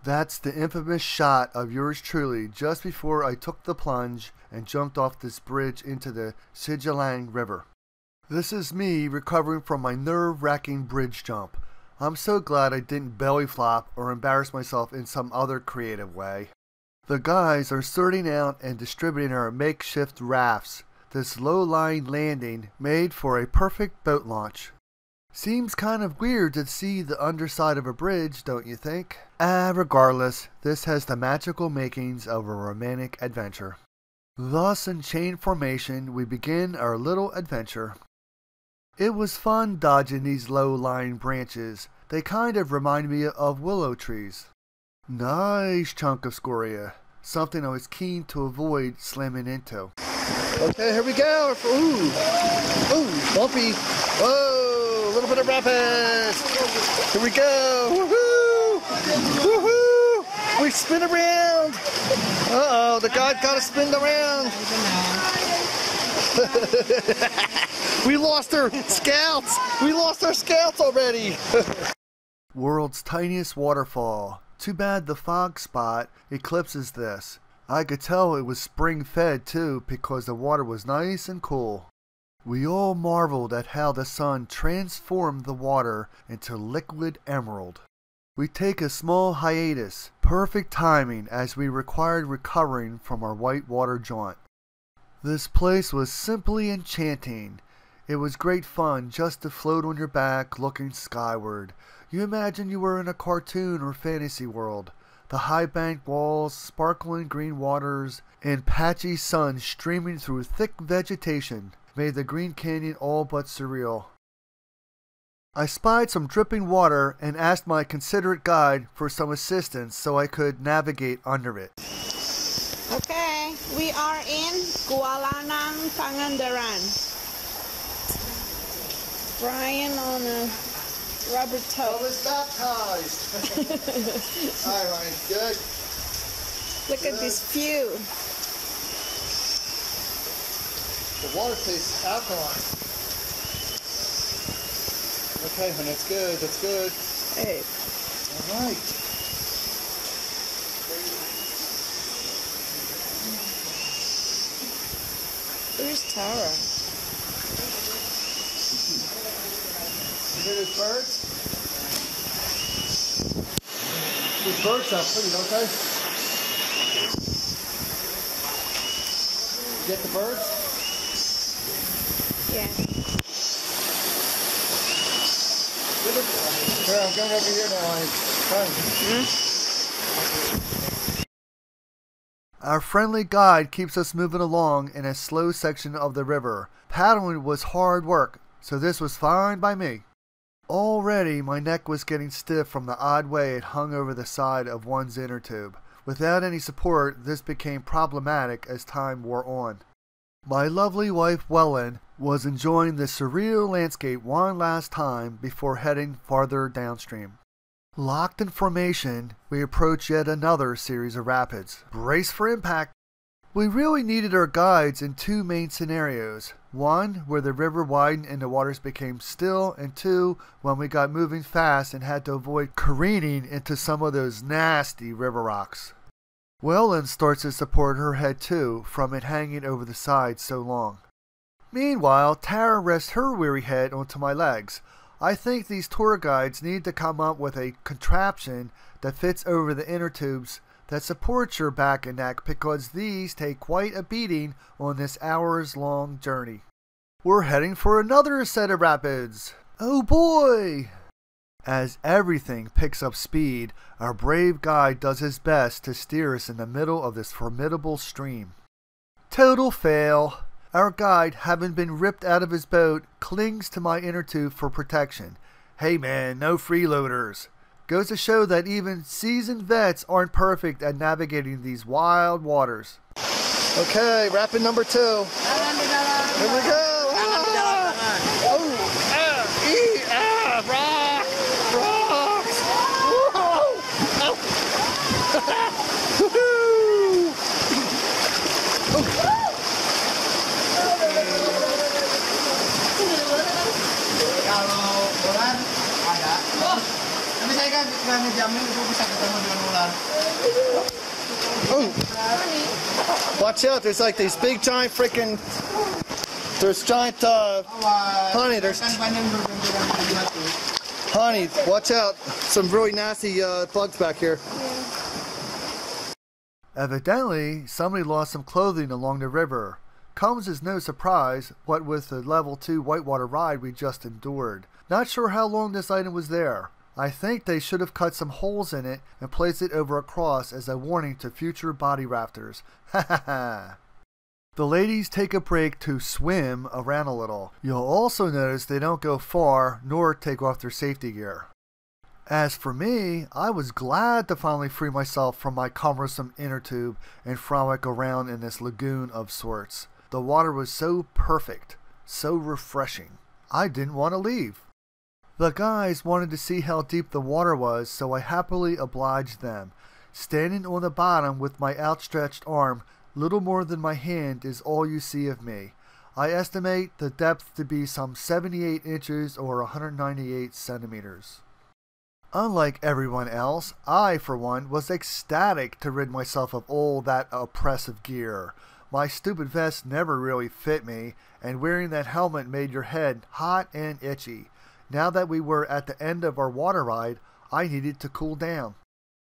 That's the infamous shot of yours truly just before I took the plunge and jumped off this bridge into the Cijulang River. This is me recovering from my nerve-wracking bridge jump. I'm so glad I didn't belly flop or embarrass myself in some other creative way. The guys are sorting out and distributing our makeshift rafts. This low-lying landing made for a perfect boat launch. Seems kind of weird to see the underside of a bridge, don't you think? Regardless, this has the magical makings of a romantic adventure. Thus, in chain formation, we begin our little adventure. It was fun dodging these low-lying branches. They kind of remind me of willow trees. Nice chunk of scoria. Something I was keen to avoid slamming into. Okay, here we go. Ooh, bumpy. Whoa, a little bit of rapids. Here we go. Woohoo! Woohoo! We spin around. Uh-oh, the guide got us spin around. We lost our scouts. We lost our scouts already. World's tiniest waterfall. Too bad the fog spot eclipses this. I could tell it was spring-fed too because the water was nice and cool. We all marveled at how the sun transformed the water into liquid emerald. We take a small hiatus, perfect timing as we required recovering from our whitewater jaunt. This place was simply enchanting. It was great fun just to float on your back looking skyward. You imagine you were in a cartoon or fantasy world. The high bank walls, sparkling green waters, and patchy sun streaming through thick vegetation made the Green Canyon all but surreal. I spied some dripping water and asked my considerate guide for some assistance so I could navigate under it. Okay, we are in Cijulang Pangandaran. Brian on a rubber toe. I was baptized. All right, good. Look at this view. The water tastes alkaline. Okay, honey, that's good. That's good. Hey. All right. Where's Tara? You hear those birds? These birds sound pretty, don't they? You get the birds? Yeah. Here, I'm going over here now. Our friendly guide keeps us moving along in a slow section of the river. Paddling was hard work, so this was fine by me. Already, my neck was getting stiff from the odd way it hung over the side of one's inner tube. Without any support, this became problematic as time wore on. My lovely wife, Wellen, was enjoying the surreal landscape one last time before heading farther downstream. Locked in formation, we approach yet another series of rapids. Brace for impact! We really needed our guides in two main scenarios. One, where the river widened and the waters became still, and two, when we got moving fast and had to avoid careening into some of those nasty river rocks. Wellen starts to support her head too, from it hanging over the side so long. Meanwhile, Tara rests her weary head onto my legs. I think these tour guides need to come up with a contraption that fits over the inner tubes that supports your back and neck because these take quite a beating on this hours-long journey. We're heading for another set of rapids. Oh boy! As everything picks up speed, our brave guide does his best to steer us in the middle of this formidable stream. Total fail. Our guide, having been ripped out of his boat, clings to my inner tube for protection. Hey man, no freeloaders. Goes to show that even seasoned vets aren't perfect at navigating these wild waters. Okay, rapid number 2. Here we go. Rocks. Whoa. Oh! Watch out, there's like these big giant freaking... There's giant, honey, honey, watch out. Some really nasty bugs back here. Evidently, somebody lost some clothing along the river. Comes as no surprise, what with the level 2 Whitewater ride we just endured. Not sure how long this item was there. I think they should have cut some holes in it and placed it over a cross as a warning to future body rafters. Ha ha ha. The ladies take a break to swim around a little. You'll also notice they don't go far nor take off their safety gear. As for me, I was glad to finally free myself from my cumbersome inner tube and frolic around in this lagoon of sorts. The water was so perfect, so refreshing. I didn't want to leave. The guys wanted to see how deep the water was, so I happily obliged them. Standing on the bottom with my outstretched arm, little more than my hand is all you see of me. I estimate the depth to be some 78 inches or 198 centimeters. Unlike everyone else, I, for one, was ecstatic to rid myself of all that oppressive gear. My stupid vest never really fit me, and wearing that helmet made your head hot and itchy. Now that we were at the end of our water ride, I needed to cool down.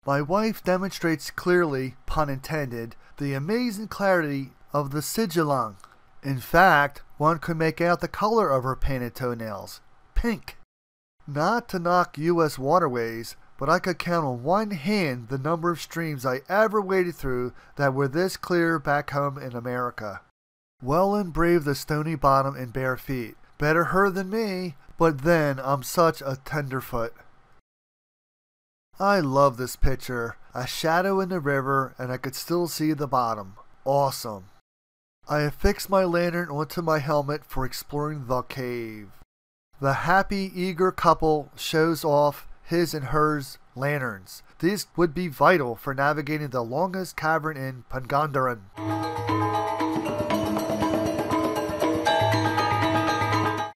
My wife demonstrates clearly, pun intended, the amazing clarity of the Cijulang. In fact, one could make out the color of her painted toenails. Pink. Not to knock U.S. waterways, but I could count on one hand the number of streams I ever waded through that were this clear back home in America. Well and brave the stony bottom and bare feet. Better her than me, but then I'm such a tenderfoot. I love this picture. A shadow in the river and I could still see the bottom. Awesome. I affixed my lantern onto my helmet for exploring the cave. The happy, eager couple shows off his and hers lanterns. These would be vital for navigating the longest cavern in Pangandaran.